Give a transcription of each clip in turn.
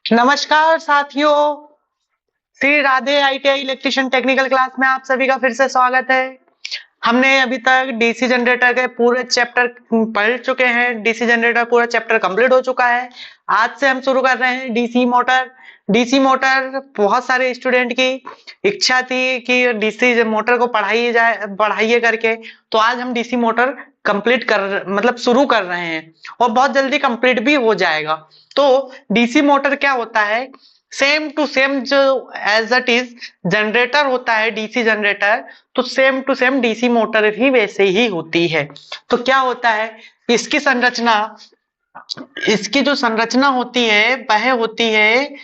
नमस्कार साथियों, Shri Radhe ITI electrician technical class में आप सभी का फिर से स्वागत है। हमने अभी तक डीसी जनरेटर के पूरे चैप्टर पढ़ चुके हैं। डीसी जनरेटर पूरा चैप्टर कंप्लीट हो चुका है। आज से हम शुरू कर रहे हैं डीसी मोटर। डीसी मोटर बहुत सारे स्टूडेंट की इच्छा थी कि डीसी मोटर को पढ़ाइए करके, तो आज हम डीसी मोटर कंप्लीट कर शुरू कर रहे हैं और बहुत जल्दी कंप्लीट भी हो जाएगा। तो डीसी मोटर क्या होता है, सेम टू सेम जो एज इट इज जनरेटर होता है डीसी जनरेटर, तो same to same DC motor भी वैसे ही होती है। तो क्या होता है, इसकी संरचना, इसकी जो संरचना होती है वह होती है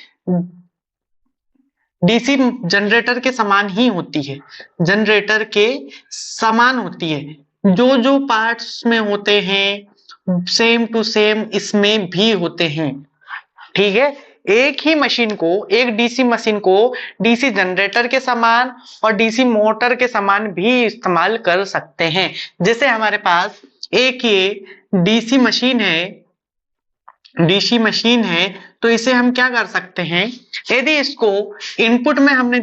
डीसी जनरेटर के समान ही होती है। जनरेटर के समान होती है। जो जो पार्ट्स में होते हैं सेम टू सेम इसमें भी होते हैं। ठीक है, एक ही मशीन को, एक डीसी मशीन को डीसी जनरेटर के समान और डीसी मोटर के समान भी इस्तेमाल कर सकते हैं। जैसे हमारे पास एक ये डीसी मशीन है, तो इसे हम क्या कर सकते हैं, यदि इसको इनपुट में हमने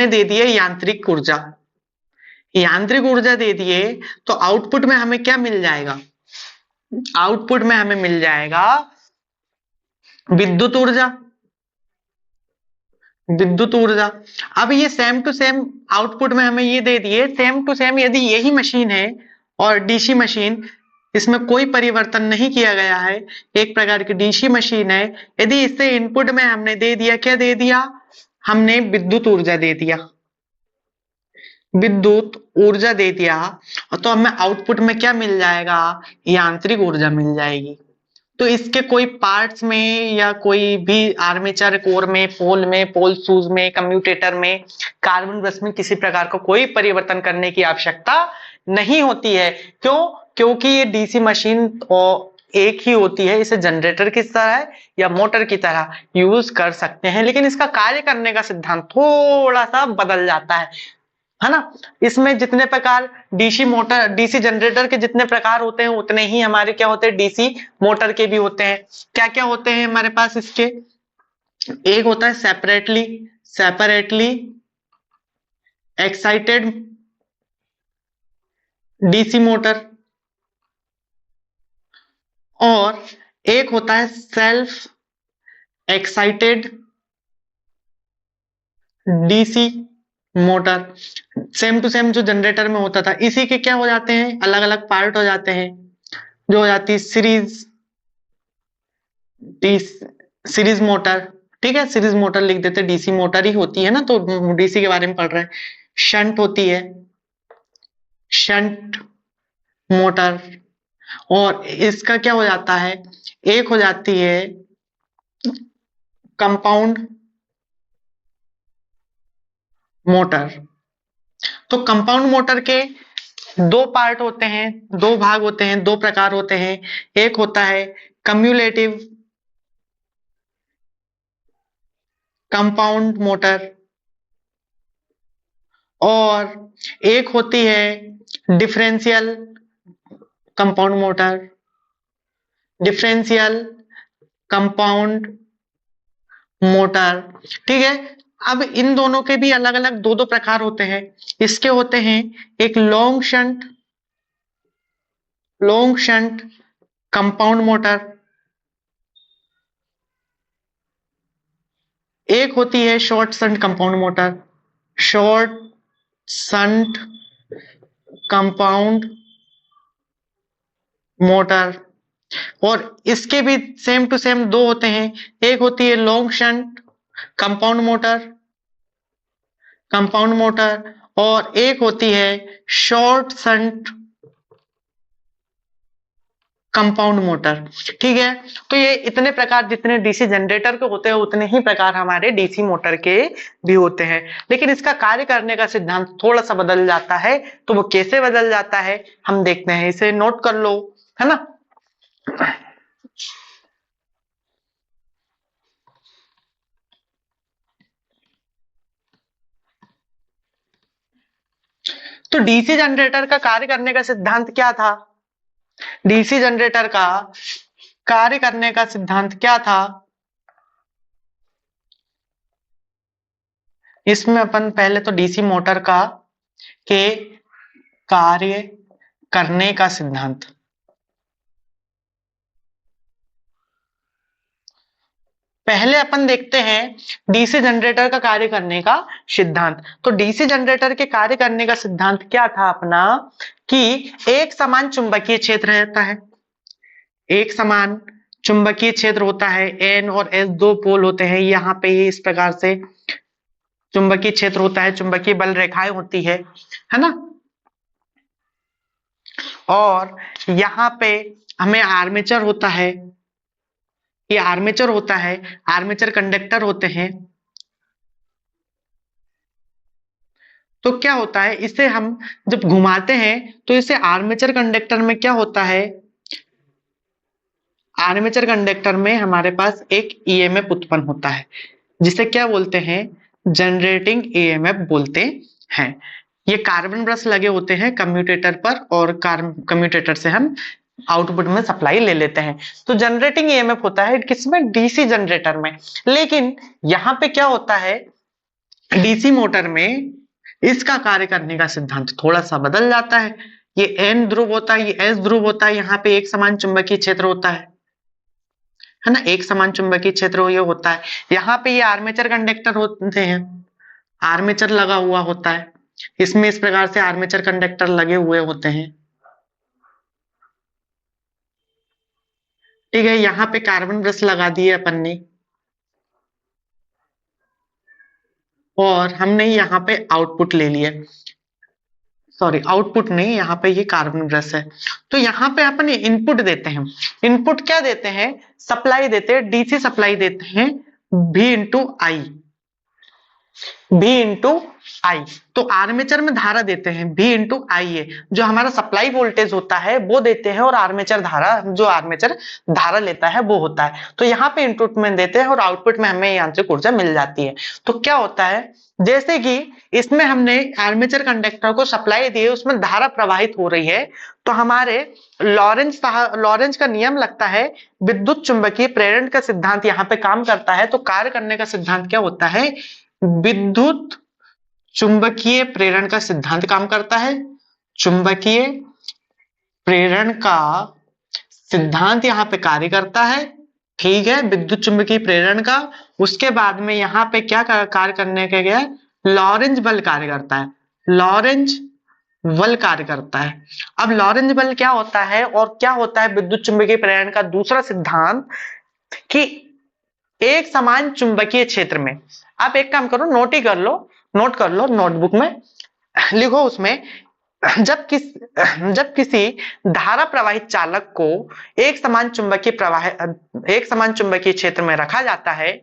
दे दिए यांत्रिक ऊर्जा दे दिए, तो आउटपुट में हमें क्या मिल जाएगा, आउटपुट में हमें मिल जाएगा विद्युत ऊर्जा। अब ये सेम टू सेम आउटपुट में हमें ये दे दिए, सेम टू सेम यदि यही मशीन है और डीसी मशीन, इसमें कोई परिवर्तन नहीं किया गया है, एक प्रकार की डीसी मशीन है, यदि इससे इनपुट में हमने दे दिया, क्या दे दिया, हमने विद्युत ऊर्जा दे दिया, तो हमें आउटपुट में क्या मिल जाएगा, यांत्रिक ऊर्जा मिल जाएगी। तो इसके कोई पार्ट्स में या कोई भी आर्मेचर कोर में, पोल शूज में, कम्यूटेटर में, कार्बन ब्रश में किसी प्रकार का कोई परिवर्तन करने की आवश्यकता नहीं होती है। क्यों? क्योंकि ये डीसी मशीन एक ही होती है। इसे जनरेटर की तरह या मोटर की तरह यूज कर सकते हैं, लेकिन इसका कार्य करने का सिद्धांत थोड़ा सा बदल जाता है ना। इसमें जितने प्रकार डीसी जनरेटर के जितने प्रकार होते हैं उतने ही हमारे क्या होते हैं, डीसी मोटर के भी होते हैं। क्या क्या होते हैं हमारे पास इसके, एक होता है सेपरेटली एक्साइटेड डीसी मोटर, और एक होता है self excited DC motor. Same to same जो जनरेटर में होता था, इसी के क्या हो जाते हैं, अलग अलग पार्ट हो जाते हैं, जो हो जाती है सीरीज मोटर। ठीक है, सीरीज मोटर लिख देते, डीसी मोटर ही होती है ना, तो डीसी के बारे में पढ़ रहे हैं। शंट होती है, शंट मोटर, और इसका क्या हो जाता है, एक हो जाती है कंपाउंड मोटर। तो कंपाउंड मोटर के दो पार्ट होते हैं, दो भाग होते हैं, दो प्रकार होते हैं। एक होता है कम्युलेटिव कंपाउंड मोटर, और एक होती है differential compound motor, differential compound motor. ठीक है, अब इन दोनों के भी अलग अलग दो दो प्रकार होते हैं। इसके होते हैं एक लॉन्ग शंट कंपाउंड मोटर, एक होती है short shunt compound motor, short shunt compound motor. और इसके भी सेम टू सेम दो होते हैं, एक होती है लॉन्ग शंट कंपाउंड मोटर और एक होती है शॉर्ट शंट कंपाउंड मोटर। ठीक है, तो ये इतने प्रकार जितने डीसी जनरेटर के होते हैं उतने ही प्रकार हमारे डीसी मोटर के भी होते हैं, लेकिन इसका कार्य करने का सिद्धांत थोड़ा सा बदल जाता है। तो वो कैसे बदल जाता है हम देखते हैं, इसे नोट कर लो, है ना। तो डीसी जनरेटर का कार्य करने का सिद्धांत क्या था, डीसी जनरेटर का कार्य करने का सिद्धांत क्या था? इसमें अपन पहले तो डीसी मोटर का के कार्य करने का सिद्धांत, पहले अपन देखते हैं डीसी जनरेटर का कार्य करने का सिद्धांत। तो डीसी जनरेटर के कार्य करने का सिद्धांत क्या था अपना कि एक समान चुंबकीय क्षेत्र रहता है, एक समान चुंबकीय क्षेत्र होता है, एन और एस दो पोल होते हैं, यहाँ पे इस प्रकार से चुंबकीय क्षेत्र होता है, चुंबकीय बल रेखाएं होती है ना। और यहाँ पे हमें आर्मेचर होता है, ये आर्मेचर होता है, आर्मेचर कंडक्टर होते हैं। तो क्या होता है, इसे हम जब घुमाते हैं तो इसे आर्मेचर कंडक्टर में क्या होता है, आर्मेचर कंडक्टर में हमारे पास एक ईएमएफ उत्पन्न होता है, जिसे क्या बोलते हैं, जनरेटिंग ईएमएफ बोलते हैं। ये कार्बन ब्रश लगे होते हैं कम्यूटेटर पर, और कम्यूटेटर से हम आउटपुट में सप्लाई ले लेते हैं। तो जनरेटिंग ईएमएफ होता है किसमें, डीसी जनरेटर में। लेकिन यहाँ पे क्या होता है, डीसी मोटर में इसका कार्य करने का सिद्धांत थोड़ा सा बदल जाता है। ये एन ध्रुव होता है, ये एस ध्रुव होता है, यहाँ पे एक समान चुंबकीय क्षेत्र होता है ना, एक समान चुंबकीय क्षेत्र ये होता है। यहाँ पे ये आर्मेचर कंडक्टर होते हैं, आर्मेचर लगा हुआ होता है, इसमें इस प्रकार से आर्मेचर कंडक्टर लगे हुए होते हैं। ठीक है, यहाँ पे कार्बन ब्रश लगा दिए अपन ने, और हमने यहाँ पे आउटपुट ले लिया, सॉरी आउटपुट नहीं, यहाँ पे ये कार्बन ब्रश है। तो यहाँ पे अपन इनपुट देते हैं, इनपुट क्या देते हैं, सप्लाई देते हैं, डीसी सप्लाई देते हैं V इंटू आई, V इंटू आई। तो आर्मेचर में धारा देते हैं V इंटू आई है, जो हमारा सप्लाई वोल्टेज होता है वो देते हैं, और आर्मेचर धारा, जो आर्मेचर धारा लेता है वो होता है। तो यहाँ पे इनपुट में देते हैं और आउटपुट में हमें यांत्रिक ऊर्जा मिल जाती है। तो क्या होता है, जैसे कि इसमें हमने आर्मेचर कंडक्टर को सप्लाई दी है, उसमें धारा प्रवाहित हो रही है, तो हमारे लॉरेंज का नियम लगता है, विद्युत चुंबकीय प्रेरण का सिद्धांत यहाँ पे काम करता है। तो कार्य करने का सिद्धांत क्या होता है, विद्युत चुंबकीय प्रेरण का सिद्धांत काम करता है। चुंबकीय प्रेरण का सिद्धांत यहाँ पे कार्य करता है, ठीक है, विद्युत चुंबकीय प्रेरण का। उसके बाद में यहाँ पे क्या कार्य करने के गया, लॉरेंज बल कार्य करता है, लॉरेंज बल कार्य करता है। अब लॉरेंज बल क्या होता है, और क्या होता है विद्युत चुंबकीय प्रेरण का दूसरा सिद्धांत, कि एक समान चुंबकीय क्षेत्र में, आप एक काम करो, नोट ही कर लो, नोट कर लो, नोटबुक में लिखो, उसमें जब किसी धारा प्रवाहित चालक को एक समान चुंबकीय क्षेत्र में रखा जाता है,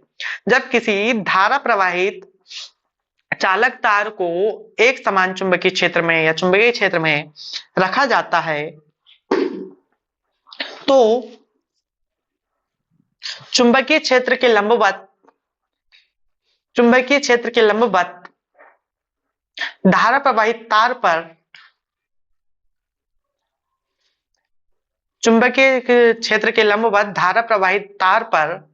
जब किसी धारा प्रवाहित चालक तार को एक समान चुंबकीय क्षेत्र में या चुंबकीय क्षेत्र में रखा जाता है, तो चुंबकीय क्षेत्र के लंबवत धारा प्रवाहित तार पर, चुंबकीय क्षेत्र के लंबवत धारा प्रवाहित तार पर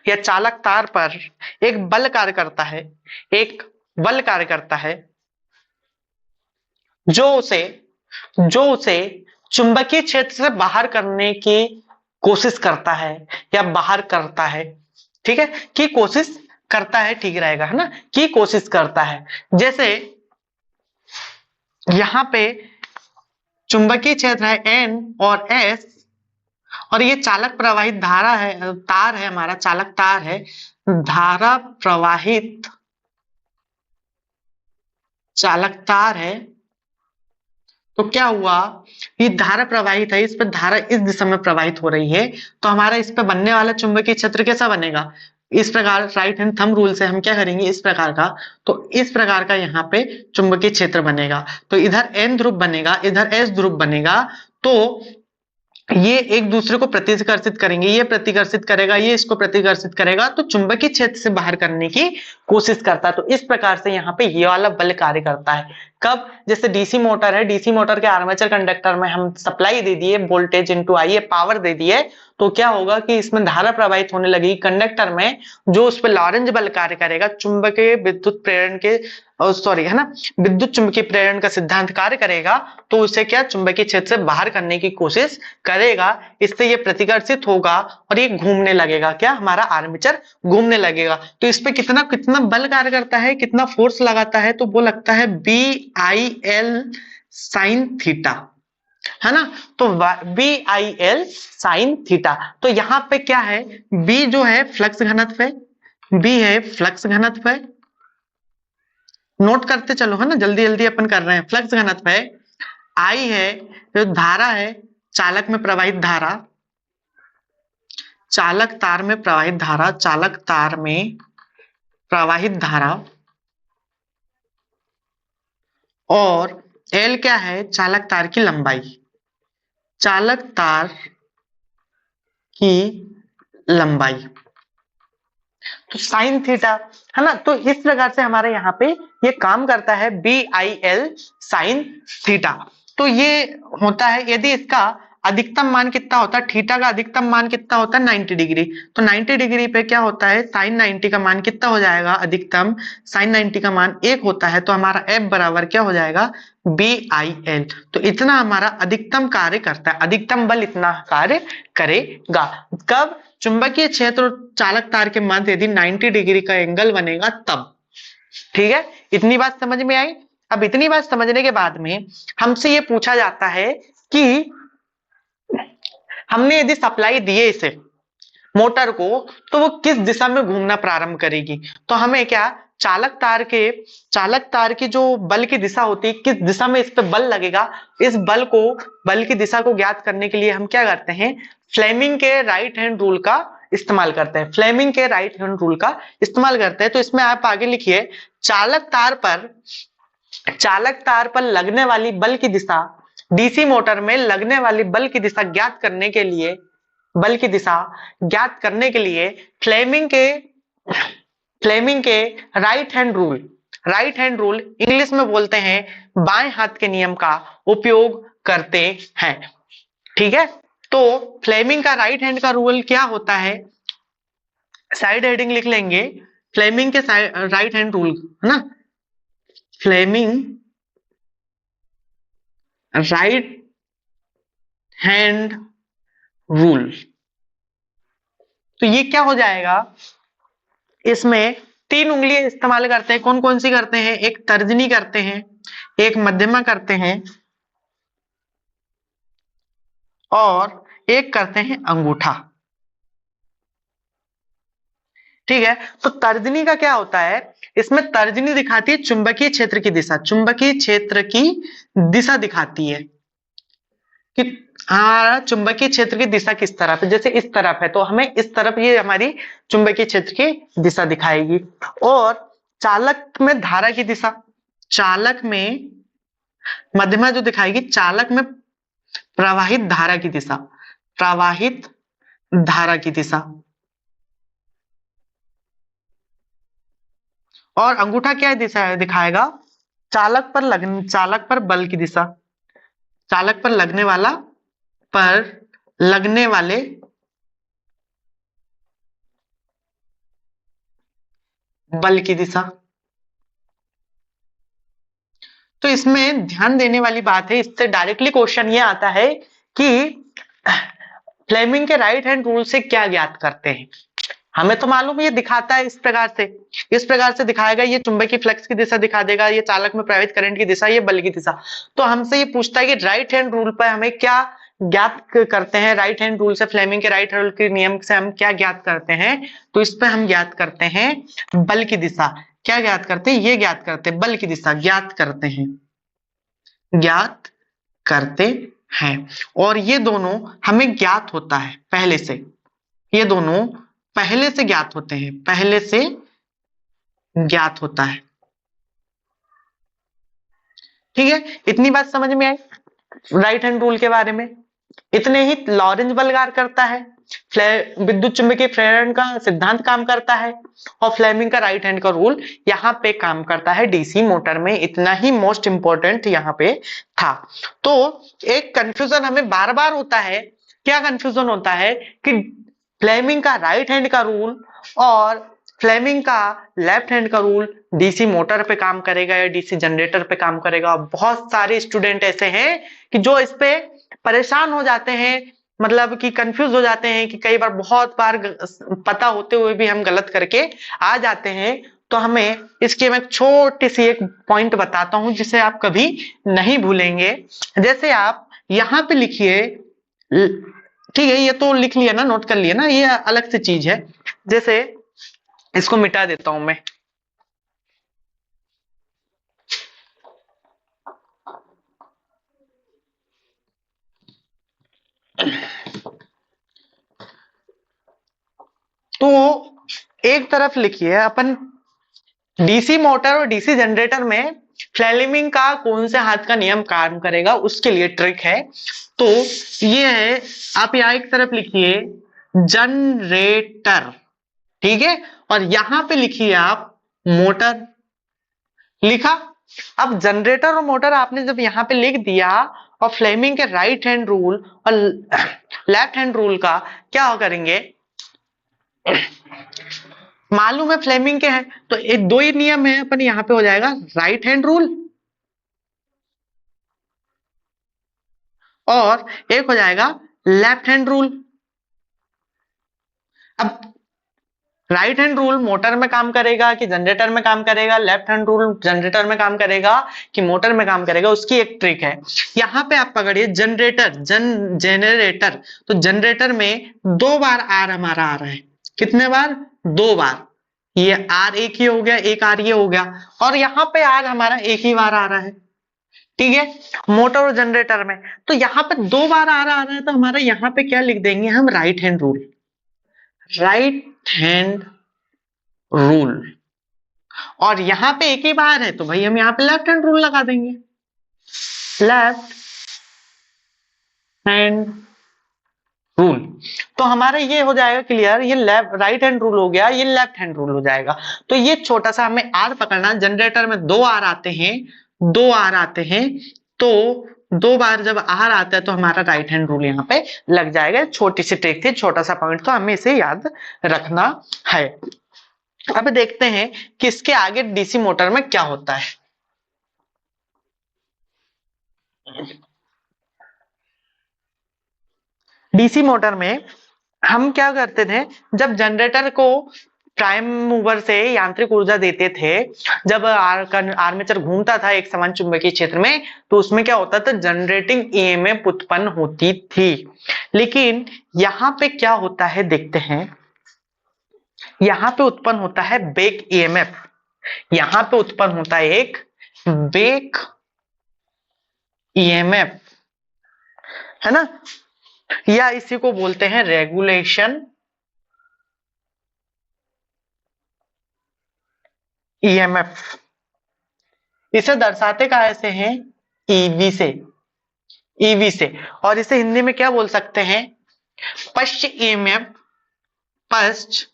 या चालक तार पर एक बल कार्य करता है, एक बल कार्य करता है, जो उसे चुंबकीय क्षेत्र से बाहर करने की कोशिश करता है या बाहर करता है, ठीक है, की कोशिश करता है, ठीक रहेगा, है ना, की कोशिश करता है। जैसे यहां पे चुंबकीय क्षेत्र है N और S, और ये चालक प्रवाहित धारा है, तार है, हमारा चालक तार है, धारा प्रवाहित चालक तार है। तो क्या हुआ, ये धारा प्रवाहित है, इस पर धारा इस दिशा में प्रवाहित हो रही है, तो हमारा इस पर बनने वाला चुंबकीय क्षेत्र कैसा बनेगा, इस प्रकार, राइट हैंड थंब रूल से हम क्या करेंगे, इस प्रकार का। तो इस प्रकार का यहाँ पे चुंबकीय क्षेत्र बनेगा, तो इधर N ध्रुव बनेगा, इधर S ध्रुव बनेगा, तो ये एक दूसरे को प्रतिकर्षित करेंगे, ये प्रतिकर्षित करेगा, ये इसको प्रतिकर्षित करेगा, तो चुंबकीय क्षेत्र से बाहर करने की कोशिश करता है। तो इस प्रकार से यहाँ पे ये वाला बल कार्य करता है। कब? जैसे डीसी मोटर है, डीसी मोटर के आर्मेचर कंडक्टर में हम सप्लाई दे दिए वोल्टेज इनटू आई, पावर दे दिए, तो क्या होगा कि इसमें धारा प्रवाहित होने लगेगी कंडक्टर में, जो उस पर लॉरेंज बल कार्य करेगा, चुंबकीय विद्युत प्रेरण के सॉरी है ना, विद्युत चुंबकीय प्रेरण का सिद्धांत कार्य करेगा, तो उसे क्या चुंबकीय क्षेत्र से बाहर करने की कोशिश करेगा। इससे ये प्रतिकर्षित होगा और ये घूमने लगेगा, क्या हमारा आर्मेचर घूमने लगेगा। तो इस पे कितना कितना बल कार्य करता है, कितना फोर्स लगाता है, तो वो लगता है BIL साइन थीटा, है ना। तो BIL साइन थीटा। तो यहां पे क्या है, B जो है फ्लक्स घनत्व है, B है फ्लक्स घनत्व है, नोट करते चलो, है ना, जल्दी जल्दी अपन कर रहे हैं। फ्लक्स घनत्व है, I है जो धारा है, चालक में प्रवाहित धारा, चालक तार में प्रवाहित धारा, चालक तार में प्रवाहित धारा, और L क्या है, चालक तार की लंबाई, चालक तार की लंबाई, तो साइन थीटा, है ना। तो इस प्रकार से हमारे यहाँ पे ये काम करता है BIL साइन थीटा। तो ये होता है, यदि इसका अधिकतम मान कितना होता है, थीटा का अधिकतम मान कितना होता है 90 डिग्री, तो 90 डिग्री पे क्या होता है, साइन 90 का मान कितना हो जाएगा, अधिकतम साइन 90 का मान 1 होता है, तो हमारा F बराबर क्या हो जाएगा, BIL। तो इतना हमारा अधिकतम कार्य करता है, अधिकतम बल इतना कार्य करेगा। कब? चुंबकीय क्षेत्र और चालक तार के मध्य यदि 90 डिग्री का एंगल बनेगा तब। ठीक है, इतनी बात समझ में आई। अब इतनी बात समझने के बाद में हमसे ये पूछा जाता है कि हमने यदि सप्लाई दिए इसे मोटर को, तो वो किस दिशा में घूमना प्रारंभ करेगी। तो हमें क्या, चालक तार की जो बल की दिशा होती है, किस दिशा में इस पे बल लगेगा, इस बल की दिशा को ज्ञात करने के लिए हम क्या करते हैं, फ्लेमिंग के राइट हैंड रूल का इस्तेमाल करते हैं, फ्लेमिंग के राइट हैंड रूल का इस्तेमाल करते हैं। तो इसमें आप आगे लिखिए, चालक तार पर लगने वाली बल की दिशा, डीसी मोटर में लगने वाली बल की दिशा ज्ञात करने के लिए, फ्लेमिंग के राइट हैंड रूल इंग्लिश में बोलते हैं बाएं हाथ के नियम का उपयोग करते हैं। ठीक है, तो फ्लेमिंग का राइट हैंड का रूल क्या होता है, साइड हेडिंग लिख लेंगे, फ्लेमिंग के राइट हैंड रूल, है ना, फ्लेमिंग राइट हैंड रूल। तो ये क्या हो जाएगा, इसमें 3 उंगलियां इस्तेमाल करते हैं, कौन कौन सी करते हैं, एक तर्जनी करते हैं, एक मध्यमा करते हैं, और एक करते हैं अंगूठा। ठीक है, तो तर्जनी का क्या होता है, इसमें तर्जनी दिखाती है चुंबकीय क्षेत्र की दिशा, चुंबकीय क्षेत्र की दिशा दिखाती है कि हमारा चुंबकीय क्षेत्र की दिशा किस तरफ है, जैसे इस तरफ है तो हमें इस तरफ ये हमारी चुंबकीय क्षेत्र की दिशा दिखाएगी। और चालक में धारा की दिशा, चालक में मध्यमा जो दिखाएगी, चालक में प्रवाहित धारा की दिशा, प्रवाहित धारा की दिशा। और अंगूठा क्या दिशा दिखाएगा, चालक पर बल की दिशा, चालक पर लगने वाले बल की दिशा। तो इसमें ध्यान देने वाली बात है, इससे डायरेक्टली क्वेश्चन ये आता है कि फ्लेमिंग के राइट हैंड रूल से क्या ज्ञात करते हैं। हमें तो मालूम है ये दिखाता है इस प्रकार से दिखाएगा, ये चुंबकीय फ्लक्स की दिशा दिखा देगा, ये चालक में प्रवाहित करंट की दिशा, ये बल की दिशा। तो हमसे ये पूछता है कि राइट हैंड रूल पर हमें क्या ज्ञात करते हैं, राइट हैंड रूल से, फ्लेमिंग के राइट हैंड के नियम से हम क्या ज्ञात करते हैं। तो इस पर हम ज्ञात करते हैं बल की दिशा। क्या ज्ञात करते हैं, ये ज्ञात करते हैं, बल की दिशा ज्ञात करते हैं। और ये दोनों हमें ज्ञात होता है पहले से, ये दोनों पहले से ज्ञात होते हैं, पहले से ज्ञात होता है। ठीक है, इतनी बात समझ में आई राइट हैंड रूल के बारे में। इतने ही लॉरेंज बल कार्य करता है, विद्युत चुंबकीय प्रेरण का सिद्धांत काम करता है, और फ्लेमिंग का राइट हैंड का रूल यहाँ पे काम करता है डीसी मोटर में। इतना ही मोस्ट इंपॉर्टेंट यहाँ पे था। तो एक कंफ्यूजन हमें बार बार होता है, क्या कंफ्यूजन होता है कि फ्लेमिंग का राइट हैंड का रूल और फ्लेमिंग का लेफ्ट हैंड का रूल डीसी मोटर पे काम करेगा या डीसी जनरेटर पे काम करेगा। बहुत सारे स्टूडेंट ऐसे हैं कि जो इस पे परेशान हो जाते हैं, मतलब कि कंफ्यूज हो जाते हैं कि कई बार, बहुत बार पता होते हुए भी हम गलत करके आ जाते हैं। तो हमें इसकी मैं छोटी सी एक पॉइंट बताता हूं जिसे आप कभी नहीं भूलेंगे। जैसे आप यहां पे लिखिए, ठीक है, ये तो लिख लिया ना, नोट कर लिया ना, ये अलग से चीज है। जैसे इसको मिटा देता हूं मैं। तो एक तरफ लिखिए अपन, डीसी मोटर और डीसी जनरेटर में फ्लेमिंग का कौन से हाथ का नियम काम करेगा, उसके लिए ट्रिक है। तो ये है, आप यहां एक तरफ लिखिए जनरेटर, ठीक है, और यहां पे लिखिए आप मोटर। लिखा। अब जनरेटर और मोटर आपने जब यहां पे लिख दिया, और फ्लेमिंग के राइट हैंड रूल और लेफ्ट हैंड रूल का क्या करेंगे, मालूम है फ्लेमिंग के हैं, तो एक दो ही नियम है, अपन यहां पे हो जाएगा राइट हैंड रूल और एक हो जाएगा लेफ्ट हैंड रूल। अब राइट हैंड रूल मोटर में काम करेगा कि जनरेटर में काम करेगा, लेफ्ट हैंड रूल जनरेटर में काम करेगा कि मोटर में काम करेगा, उसकी एक ट्रिक है। यहां पे आप पकड़िए जनरेटर, जनरेटर, तो जनरेटर में दो बार आर हमारा आ रहा है। कितने बार? दो बार। ये आर एक ही हो गया, एक आर ये हो गया, और यहां पे आर हमारा एक ही बार आ रहा है, ठीक है, मोटर और जनरेटर में। तो यहां पे दो बार आर आ रहा है, तो हमारा यहां पे क्या लिख देंगे हम, right hand rule, right hand rule. और यहां पे एक ही बार है, तो भाई हम यहां पे लेफ्ट हैंड रूल लगा देंगे, लेफ्ट हैंड रूल। तो हमारा ये हो जाएगा क्लियर, ये लेफ्ट राइट हैंड रूल हो गया, ये लेफ्ट हैंड रूल हो जाएगा। तो ये छोटा सा हमें आर पकड़ना, जनरेटर में दो आर आते हैं, दो आर आते हैं, तो दो बार जब आर आता है तो हमारा राइट हैंड रूल यहाँ पे लग जाएगा। छोटी सी ट्रिक थी, छोटा सा पॉइंट, तो हमें इसे याद रखना है। अब देखते हैं कि इसके आगे डीसी मोटर में क्या होता है। डीसी मोटर में हम क्या करते थे, जब जनरेटर को प्राइम मूवर से यांत्रिक ऊर्जा देते थे, जब आर्मेचर घूमता था एक समान चुंबकीय क्षेत्र में, तो उसमें क्या होता था, जनरेटिंग ईएमएफ उत्पन्न होती थी। लेकिन यहां पे क्या होता है देखते हैं, यहां पे उत्पन्न होता है बैक ईएमएफ। यहां पे उत्पन्न होता है एक बैक ईएमएफ, है ना, या इसी को बोलते हैं रेगुलेशन ईएमएफ। इसे दर्शाते कैसे हैं, ईवी से, ईवी से। और इसे हिंदी में क्या बोल सकते हैं, पश्च ईएमएफ, पश्च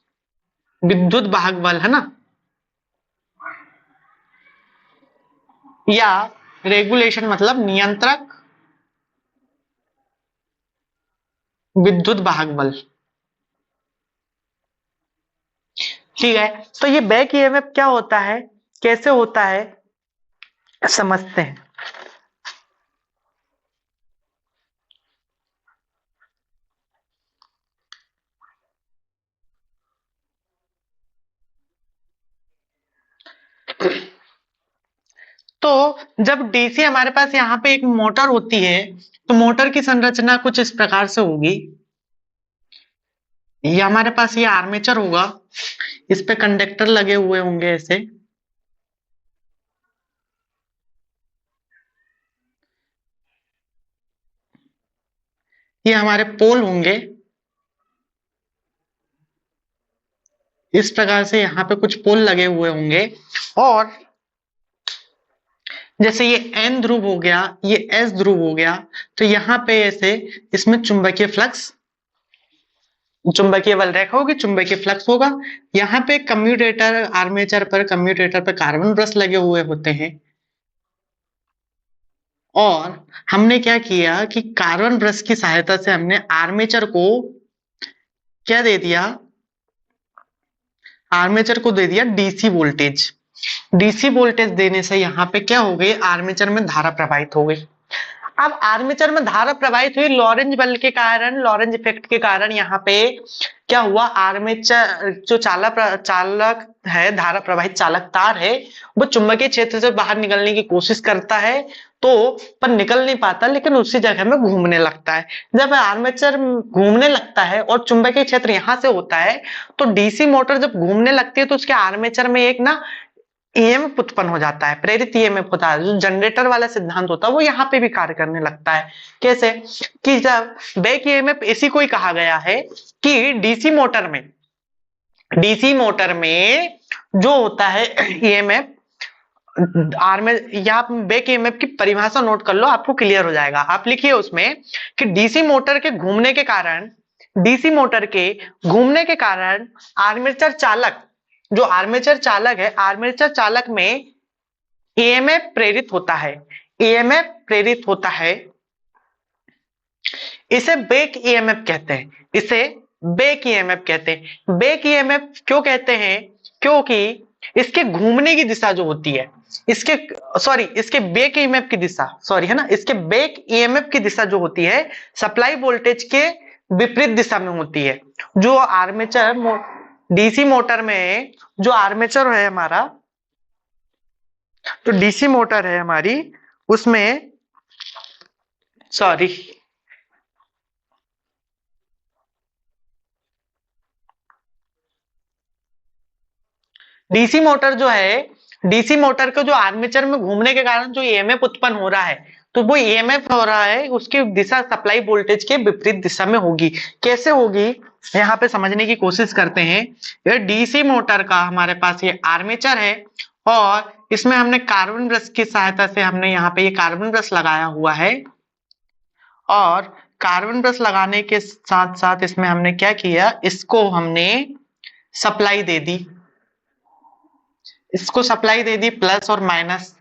विद्युत वाहक बल, है ना, या रेगुलेशन मतलब नियंत्रक विद्युत वाहक बल, ठीक है। तो ये बैक ईएमएफ क्या होता है, कैसे होता है, समझते हैं। तो जब डीसी हमारे पास यहाँ पे एक मोटर होती है, तो मोटर की संरचना कुछ इस प्रकार से होगी। ये हमारे पास ये आर्मेचर होगा, इस पे कंडक्टर लगे हुए होंगे ऐसे, ये हमारे पोल होंगे, इस प्रकार से यहाँ पे कुछ पोल लगे हुए होंगे, और जैसे ये N ध्रुव हो गया, ये S ध्रुव हो गया, तो यहाँ पे ऐसे इसमें चुंबकीय फ्लक्स, चुंबकीय बल रेखा होगी, चुंबकीय फ्लक्स होगा। यहाँ पे कम्यूटेटर, आर्मेचर पर, कम्यूटेटर पर कार्बन ब्रश लगे हुए होते हैं, और हमने क्या किया कि कार्बन ब्रश की सहायता से हमने आर्मेचर को क्या दे दिया, आर्मेचर को दे दिया डीसी वोल्टेज। डीसी वोल्टेज देने से यहाँ पे क्या हो गई, आर्मेचर में धारा प्रवाहित हो गई। अब आर्मेचर में धारा प्रवाहित हुई लॉरेंज बल के कारण, लॉरेंज इफेक्ट के कारण यहाँ पे क्या हुआ, आर्मेचर जो चालक है, धारा प्रवाहित चालक तार है, वो चुंबकीय क्षेत्र से बाहर निकलने की कोशिश करता है, तो पर निकल नहीं पाता, लेकिन उसी जगह में घूमने लगता है। जब आर्मेचर घूमने लगता है और चुंबकीय क्षेत्र यहां से होता है, तो डीसी मोटर जब घूमने लगती है तो उसके आर्मेचर में एक ना ईएमएफ उत्पन्न हो जाता है, प्रेरित ईएमएफ होता है। जो जनरेटर वाला सिद्धांत होता है वो यहाँ पे भी कार्य करने लगता है। कैसे कि जब बैक ईएमएफ इसी को ही कहा गया है कि डीसी मोटर में जो होता है ईएमएफ, आर्मे या बैक ईएमएफ की परिभाषा नोट कर लो, आपको क्लियर हो जाएगा। आप लिखिए उसमें कि डीसी मोटर के घूमने के कारण, डीसी मोटर के घूमने के कारण आर्मेचर चालक, जो आर्मेचर चालक है, आर्मेचर चालक में ईएमएफ प्रेरित होता है, ईएमएफ प्रेरित होता है। इसे बैक ईएमएफ कहते हैं, इसे बैक ईएमएफ कहते हैं। बैक ईएमएफ क्यों कहते हैं, क्योंकि इसके घूमने की दिशा जो होती है, इसके बैक ईएमएफ की दिशा, है ना, इसके बैक ईएमएफ की दिशा जो होती है सप्लाई वोल्टेज के विपरीत दिशा में होती है। जो आर्मेचर डीसी मोटर में जो आर्मेचर है हमारा, तो डीसी मोटर है हमारी, उसमें डीसी मोटर जो है, डीसी मोटर को जो आर्मेचर में घूमने के कारण जो ईएमएफ उत्पन्न हो रहा है, तो वो ईएमएफ हो रहा है उसकी दिशा सप्लाई वोल्टेज के विपरीत दिशा में होगी। कैसे होगी, यहाँ पे समझने की कोशिश करते हैं। ये डीसी मोटर का हमारे पास ये आर्मेचर है, और इसमें हमने कार्बन ब्रश की सहायता से हमने यहाँ पे ये कार्बन ब्रश लगाया हुआ है, और कार्बन ब्रश लगाने के साथ साथ इसमें हमने क्या किया, इसको हमने सप्लाई दे दी, इसको सप्लाई दे दी प्लस और माइनस।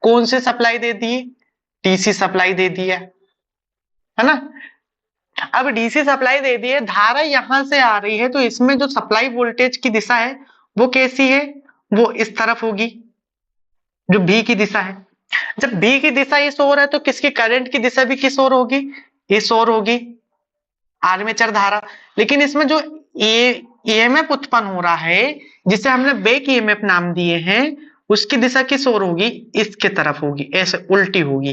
कौन सी सप्लाई दे दी, डीसी सप्लाई दे दी है ना। अब डीसी सप्लाई दे दी है, धारा यहां से आ रही है, तो इसमें जो सप्लाई वोल्टेज की दिशा है वो कैसी है, वो इस तरफ होगी, जो बी की दिशा है। जब बी की दिशा इस ओर है, तो किसकी करंट की दिशा भी किस ओर होगी, इस ओर होगी, आर्मेचर धारा। लेकिन इसमें जो ईएमएफ उत्पन्न हो रहा है, जिसे हमने बैक ईएमएफ नाम दिए हैं, उसकी दिशा किस ओर होगी, इसके तरफ होगी, ऐसे उल्टी होगी।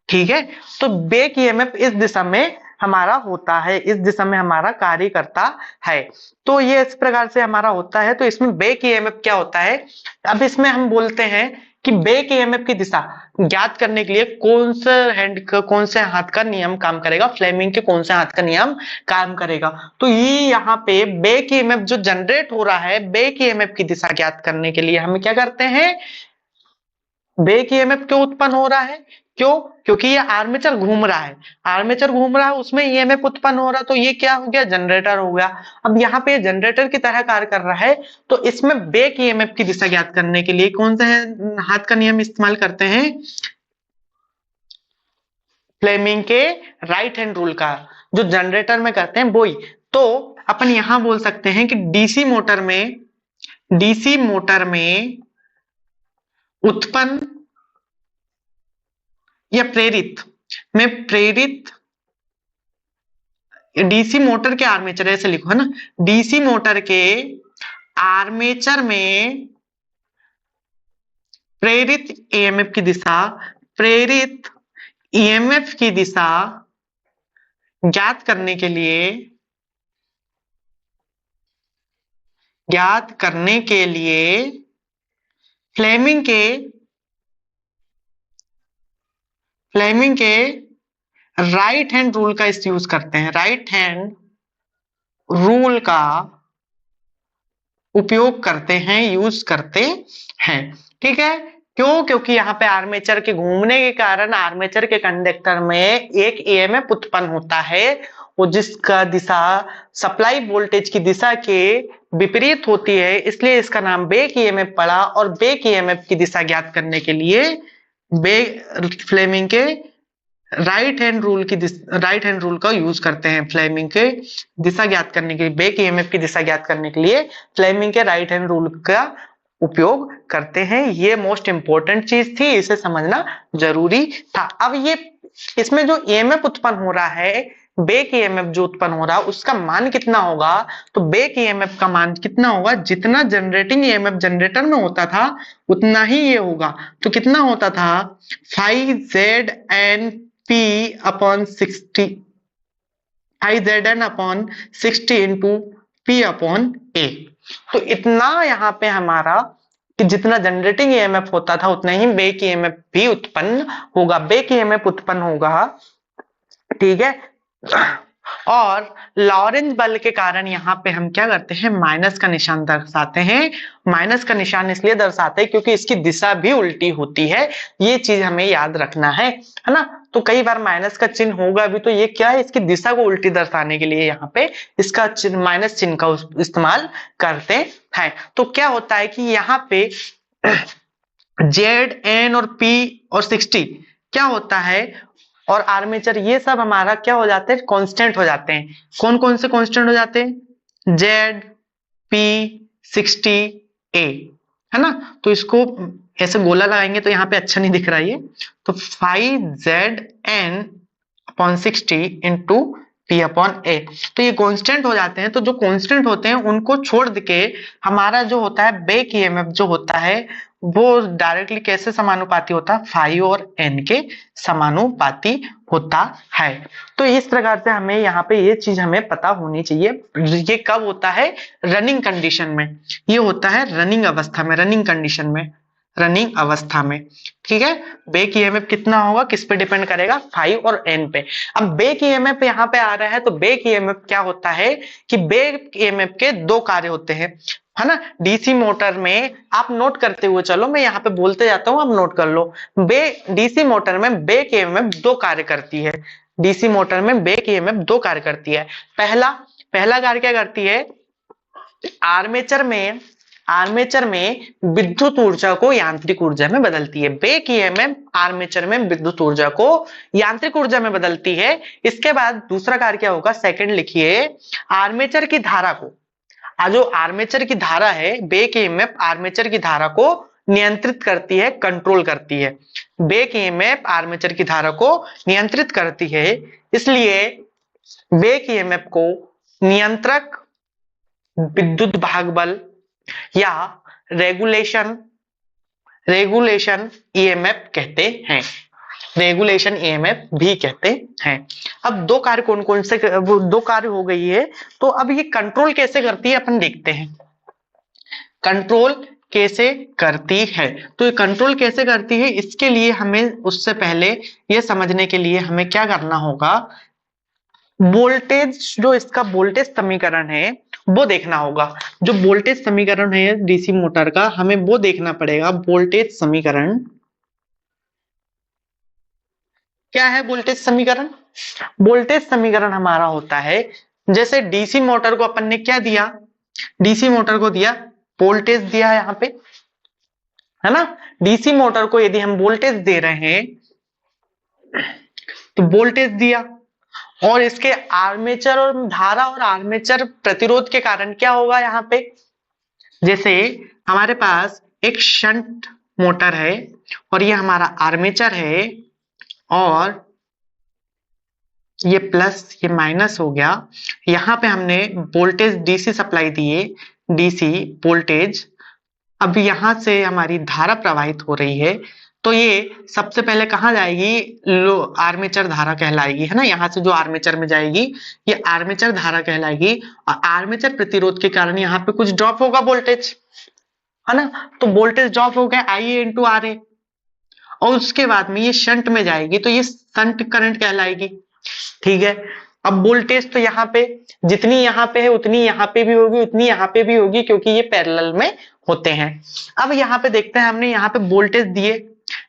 ठीक है, तो बैक ईएमएफ इस दिशा में हमारा होता है, इस दिशा में हमारा कार्य करता है। तो ये इस प्रकार से हमारा होता है। तो इसमें बैक ईएमएफ क्या होता है, अब इसमें हम बोलते हैं कि बैक ईएमएफ की दिशा ज्ञात करने के लिए कौन से हाथ का नियम काम करेगा, फ्लेमिंग के कौन से हाथ का नियम काम करेगा। तो ये यहाँ पे बैक ईएमएफ जो जनरेट हो रहा है, बैक ईएमएफ की दिशा ज्ञात करने के लिए हम क्या करते हैं, बैक ईएमएफ क्यों उत्पन्न हो रहा है, क्यों, क्योंकि ये आर्मेचर घूम रहा है, आर्मेचर घूम रहा है, उसमें ईएमएफ उत्पन्न हो रहा है, तो ये क्या हो गया, जनरेटर हो गया। अब यहाँ पे जनरेटर की तरह कार्य कर रहा है, तो इसमें बैक ईएमएफ की दिशा ज्ञात करने के लिए कौन सा हाथ का नियम इस्तेमाल करते हैं, फ्लेमिंग के राइट हैंड रूल का, जो जनरेटर में करते हैं वही। तो अपन यहां बोल सकते हैं कि डीसी मोटर में उत्पन्न या प्रेरित डीसी मोटर के आर्मेचर, ऐसे लिखो है ना, डीसी मोटर के आर्मेचर में प्रेरित ईएमएफ की दिशा, प्रेरित ईएमएफ की दिशा ज्ञात करने के लिए फ्लेमिंग के राइट हैंड रूल का यूज करते हैं, राइट हैंड रूल का उपयोग करते हैं, यूज करते हैं। ठीक है, क्यों? क्योंकि यहाँ पे आर्मेचर के घूमने के कारण आर्मेचर के कंडक्टर में एक ईएमएफ उत्पन्न होता है, वो जिसका दिशा सप्लाई वोल्टेज की दिशा के विपरीत होती है, इसलिए इसका नाम बैक ईएमएफ पड़ा। और बैक ईएमएफ की दिशा ज्ञात करने के लिए फ्लेमिंग के राइट हैंड रूल का यूज करते हैं। फ्लेमिंग के दिशा ज्ञात करने के लिए, बैक ईएमएफ की दिशा ज्ञात करने के लिए फ्लेमिंग के राइट हैंड रूल का उपयोग करते हैं। ये मोस्ट इंपॉर्टेंट चीज थी, इसे समझना जरूरी था। अब ये इसमें जो ईएमएफ उत्पन्न हो रहा है, बैक ईएमएफ जो उत्पन्न हो रहा है, उसका मान कितना होगा? तो बैक ईएमएफ का मान कितना होगा? जितना जनरेटिंग ईएमएफ जनरेटर में होता था उतना ही ये होगा। तो कितना होता था? 5Zn P upon 60, 5Zn upon 60 into P upon A। तो इतना यहाँ पे हमारा कि जितना जनरेटिंग ईएमएफ होता था उतना ही बैक ईएमएफ भी उत्पन्न होगा। बैक ईएमएफ उत्पन्न होगा, ठीक है। और लॉरेंज बल के कारण यहाँ पे हम क्या करते हैं? माइनस का निशान दर्शाते हैं। माइनस का निशान इसलिए दर्शाते हैं क्योंकि इसकी दिशा भी उल्टी होती है, ये चीज हमें याद रखना है ना। तो कई बार माइनस का चिन्ह होगा भी, तो ये क्या है? इसकी दिशा को उल्टी दर्शाने के लिए यहाँ पे इसका चिन्ह, माइनस चिन्ह का इस्तेमाल करते हैं। तो क्या होता है कि यहाँ पे जेड, एन और पी और 60 क्या होता है, और आर्मेचर, ये सब हमारा क्या हो जाते हैं? कांस्टेंट हो जाते हैं। कौन कौन से कांस्टेंट हो जाते हैं? जेड, पी, 60, ए, है ना। तो इसको ऐसे गोला लगाएंगे तो यहाँ पे अच्छा नहीं दिख रहा है ये। तो 5Zn upon 60 into P upon A, तो ये कांस्टेंट हो जाते हैं। तो जो कांस्टेंट होते हैं उनको छोड़ के हमारा जो होता है बैक ईएमएफ जो होता है वो डायरेक्टली कैसे समानुपाती होता है? 5 और n के समानुपाती होता है। तो इस प्रकार से हमें यहाँ पे ये चीज हमें पता होनी चाहिए। ये कब होता है? रनिंग कंडीशन में। ये होता है रनिंग अवस्था में, रनिंग कंडीशन में, रनिंग अवस्था में, ठीक है। बैक ईएमएफ कितना होगा? किस पे डिपेंड करेगा? 5 और n पे। अब बैक ईएमएफ यहाँ पे आ रहा है, तो बैक ईएमएफ क्या होता है कि बैक ईएमएफ के दो कार्य होते हैं, है ना। डीसी मोटर में आप नोट करते हुए चलो, मैं यहाँ पे बोलते जाता हूँ, आप नोट कर लो। डीसी मोटर में बैक ईएमएफ दो कार्य करती है। डीसी मोटर में बैक ईएमएफ दो कार्य करती है। पहला कार्य क्या करती है? आर्मेचर में विद्युत ऊर्जा को यांत्रिक ऊर्जा में बदलती है। बैक ईएमएफ आर्मेचर में विद्युत ऊर्जा को यांत्रिक ऊर्जा में बदलती है। इसके बाद दूसरा कार्य क्या होगा? सेकंड लिखिए, आर्मेचर की धारा को, जो आर्मेचर की धारा है, बैक ईएमएफ आर्मेचर की धारा को नियंत्रित करती है, कंट्रोल करती है। बैक ईएमएफ आर्मेचर की धारा को नियंत्रित करती है, इसलिए बैक ईएमएफ को नियंत्रक विद्युत भाग बल या रेगुलेशन ईएमएफ कहते हैं। रेगुलेशन ईएमएफ भी कहते हैं। अब दो कार्य कौन कौन से? दो कार्य हो गई है। तो अब ये कंट्रोल कैसे करती है अपन देखते हैं। कंट्रोल कैसे करती है? तो ये कंट्रोल कैसे करती है, इसके लिए हमें उससे पहले ये समझने के लिए हमें क्या करना होगा? वोल्टेज, जो इसका वोल्टेज समीकरण है वो देखना होगा। जो वोल्टेज समीकरण है डीसी मोटर का, हमें वो देखना पड़ेगा। वोल्टेज समीकरण क्या है? वोल्टेज समीकरण हमारा होता है, जैसे डीसी मोटर को अपन ने क्या दिया? डीसी मोटर को दिया वोल्टेज दिया यहाँ पे, है ना। डीसी मोटर को यदि हम वोल्टेज दे रहे हैं तो वोल्टेज दिया, और इसके आर्मेचर और धारा और आर्मेचर प्रतिरोध के कारण क्या होगा यहाँ पे? जैसे हमारे पास एक शंट मोटर है और ये हमारा आर्मेचर है, और ये प्लस ये माइनस हो गया। यहाँ पे हमने वोल्टेज डीसी सप्लाई दिए, डीसी वोल्टेज। अब यहाँ से हमारी धारा प्रवाहित हो रही है, तो ये सबसे पहले कहाँ जाएगी? आर्मेचर धारा कहलाएगी, है ना। यहाँ से जो आर्मेचर में जाएगी ये आर्मेचर धारा कहलाएगी, और आर्मेचर प्रतिरोध के कारण यहाँ पे कुछ ड्रॉप होगा वोल्टेज, है ना। तो वोल्टेज ड्रॉप हो गया IA इंटू RA, और उसके बाद में ये शंट में जाएगी तो ये शंट करंट कहलाएगी, ठीक है। अब वोल्टेज तो यहाँ पे जितनी यहाँ पे है उतनी यहाँ पे भी होगी, उतनी यहाँ पे भी होगी, क्योंकि ये पैरेलल में होते हैं। अब यहाँ पे देखते हैं, हमने यहाँ पे वोल्टेज दिए,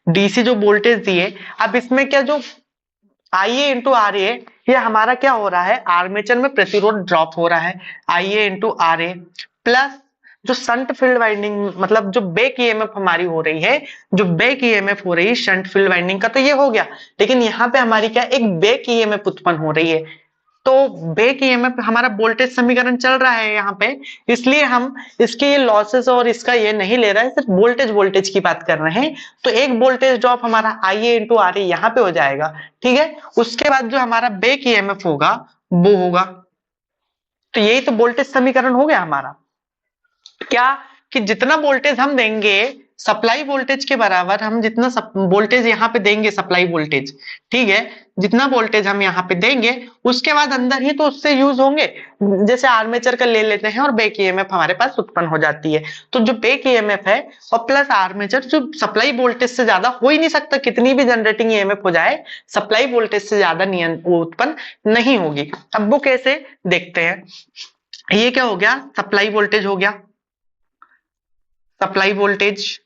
डीसी जो वोल्टेज दिए, अब इसमें क्या जो IA इंटू आर ए, ये हमारा क्या हो रहा है, आर्मेचर में प्रतिरोध ड्रॉप हो रहा है, IA into R A, plus जो शंट फील्ड वाइंडिंग, मतलब जो बैक ईएमएफ हमारी हो रही है, जो बैक ईएमएफ हो रही है शंट फील्ड वाइंडिंग का, तो ये हो गया। लेकिन यहाँ पे हमारी क्या एक बैक ईएमएफ उत्पन्न हो रही है, तो बैक ईएमएफ हमारा वोल्टेज समीकरण चल रहा है यहाँ पे, इसलिए हम इसके ये लॉसेस और इसका ये नहीं ले रहा है, सिर्फ वोल्टेज की बात कर रहे हैं। तो एक वोल्टेज ड्रॉप हमारा IA इंटू आर ए यहाँ पे हो जाएगा, ठीक है। उसके बाद जो हमारा बैक ईएमएफ होगा वो होगा, तो यही तो वोल्टेज समीकरण हो गया हमारा, क्या कि जितना वोल्टेज हम देंगे सप्लाई वोल्टेज के बराबर, हम जितना वोल्टेज यहाँ पे देंगे सप्लाई वोल्टेज, ठीक है, जितना वोल्टेज हम यहाँ पे देंगे उसके बाद अंदर ही तो उससे यूज होंगे। जैसे आर्मेचर का ले लेते हैं और बैक ईएमएफ हमारे पास उत्पन्न हो जाती है, तो जो बैक ईएमएफ है और प्लस आर्मेचर, जो सप्लाई वोल्टेज से ज्यादा हो ही नहीं सकता, कितनी भी जनरेटिंग ईएमएफ हो जाए सप्लाई वोल्टेज से ज्यादा वो उत्पन्न नहीं होगी। अब वो कैसे देखते हैं, ये क्या हो गया, सप्लाई वोल्टेज हो गया, सप्लाई वोल्टेज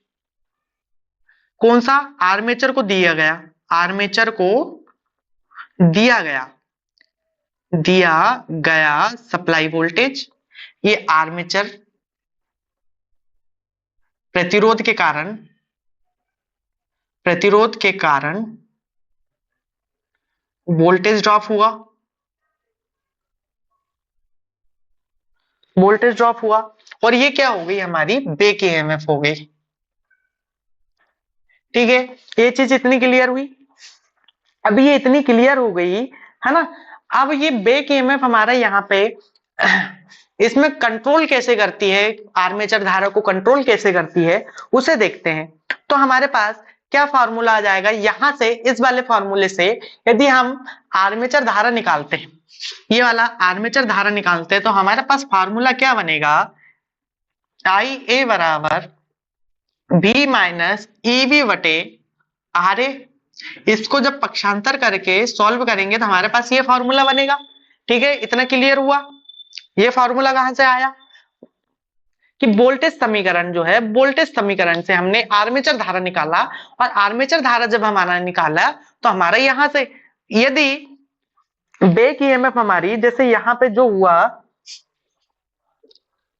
कौन सा, आर्मेचर को दिया गया, आर्मेचर को दिया गया सप्लाई वोल्टेज, ये आर्मेचर प्रतिरोध के कारण वोल्टेज ड्रॉप हुआ, और ये क्या हो गई हमारी बैक ईएमएफ हो गई, ठीक है। ये चीज इतनी क्लियर हुई, अभी ये इतनी क्लियर हो गई है ना। अब ये बैक ईएमएफ हमारा यहाँ पे इसमें कंट्रोल कैसे करती है, आर्मेचर धारा को कंट्रोल कैसे करती है उसे देखते हैं। तो हमारे पास क्या फार्मूला आ जाएगा, यहां से इस वाले फार्मूले से यदि हम आर्मेचर धारा निकालते हैं, ये वाला आर्मेचर धारा निकालते हैं, तो हमारे पास फार्मूला क्या बनेगा, IA बराबर V माइनस EV बटे RA। इसको जब पक्षांतर करके सॉल्व करेंगे तो हमारे पास ये फार्मूला बनेगा, ठीक है। इतना क्लियर हुआ, ये फार्मूला कहां से आया कि वोल्टेज समीकरण जो है, वोल्टेज समीकरण से हमने आर्मेचर धारा निकाला, और आर्मेचर धारा जब हमारा निकाला तो हमारा यहां से यदि बैक ईएमएफ हमारी, जैसे यहां पे जो हुआ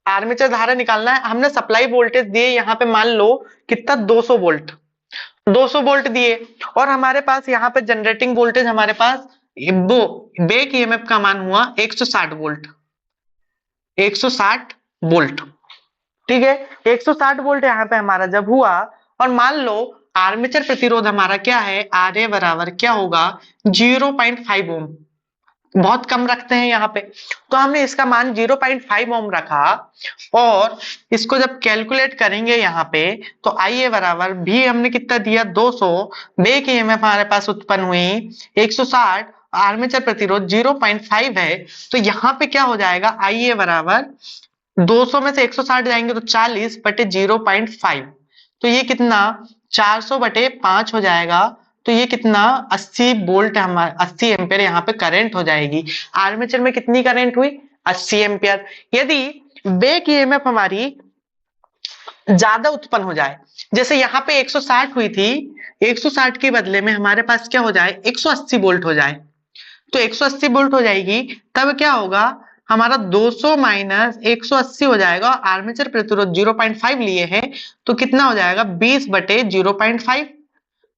आर्मेचर धारा निकालना है, हमने सप्लाई वोल्टेज दिए यहाँ पे, मान लो कितना 200 वोल्ट, 200 वोल्ट दिए, और हमारे पास यहाँ पे जनरेटिंग वोल्टेज हमारे पास वो बैक ईएमएफ का मान हुआ 160 वोल्ट, 160 वोल्ट, ठीक है। 160 वोल्ट यहाँ पे हमारा जब हुआ, और मान लो आर्मेचर प्रतिरोध हमारा क्या है, RA बराबर क्या होगा 0.5 ओम, बहुत कम रखते हैं यहाँ पे, तो हमने इसका मान 0.5 ओम रखा, और इसको जब कैलकुलेट करेंगे यहाँ पे तो IA बराबर भी हमने कितना दिया 200, बैक ईएमएफ हमारे पास उत्पन्न हुई 160, आर्मेचर प्रतिरोध 0.5 है, तो यहाँ पे क्या हो जाएगा, IA बराबर 200 में से 160 जाएंगे तो 40 बटे 0.5, तो ये कितना 400 बटे 5 हो जाएगा, तो ये कितना 80 वोल्ट, हमारा 80 एम्पियर यहाँ पे करंट हो जाएगी। आर्मेचर में कितनी करंट हुई 80 एम्पियर। यदि बैक ईएमएफ हमारी ज्यादा उत्पन्न हो जाए, जैसे यहाँ पे 160 हुई थी, 160 के बदले में हमारे पास क्या हो जाए 180 वोल्ट हो जाए, तो 180 वोल्ट हो जाएगी, तब क्या होगा हमारा 200 माइनस 180 हो जाएगा, आर्मेचर प्रतिरोध 0.5 लिए हैं, तो कितना हो जाएगा 20 बटे 0.5,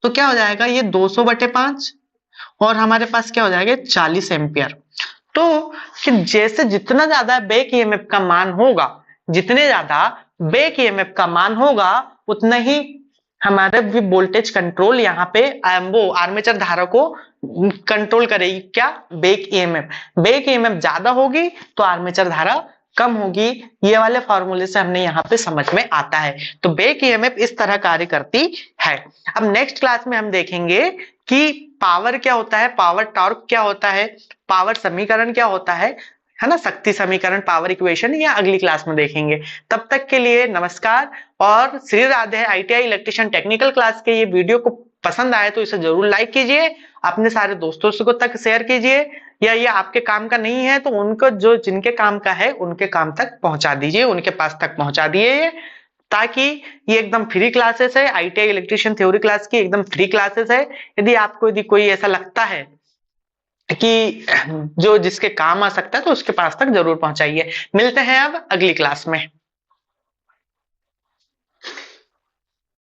तो क्या हो जाएगा ये 200 बटे 5, और हमारे पास क्या हो जाएगा 40 एम्पियर। तो कि जैसे जितना ज्यादा बैक ईएमएफ का मान होगा, जितने ज्यादा बैक ईएमएफ का मान होगा, उतना ही हमारे भी वोल्टेज कंट्रोल यहाँ पे वो आर्मेचर धारा को कंट्रोल करेगी, क्या बैक ईएमएफ, बैक ईएमएफ ज्यादा होगी तो आर्मेचर धारा कम होगी, ये वाले फॉर्मूले से हमने यहाँ पे समझ में आता है। तो बैक ईएमएफ इस तरह कार्य करती है। अब नेक्स्ट क्लास में हम देखेंगे कि पावर क्या होता है, पावर टॉर्क क्या होता है, पावर समीकरण क्या होता है ना, शक्ति समीकरण, पावर इक्वेशन, या अगली क्लास में देखेंगे। तब तक के लिए नमस्कार और Shri Radhe. ITI electrician technical class के ये वीडियो को पसंद आए तो इसे जरूर लाइक कीजिए, अपने सारे दोस्तों को तक शेयर कीजिए, या ये आपके काम का नहीं है तो उनको जो जिनके काम का है उनके काम तक पहुंचा दीजिए, उनके पास तक पहुंचा दिए, ताकि ये एकदम फ्री क्लासेस है, आईटीआई इलेक्ट्रिशियन थ्योरी क्लास की एकदम फ्री क्लासेस है। यदि कोई ऐसा लगता है कि जो जिसके काम आ सकता है तो उसके पास तक जरूर पहुंचाइए। मिलते हैं अब अगली क्लास में।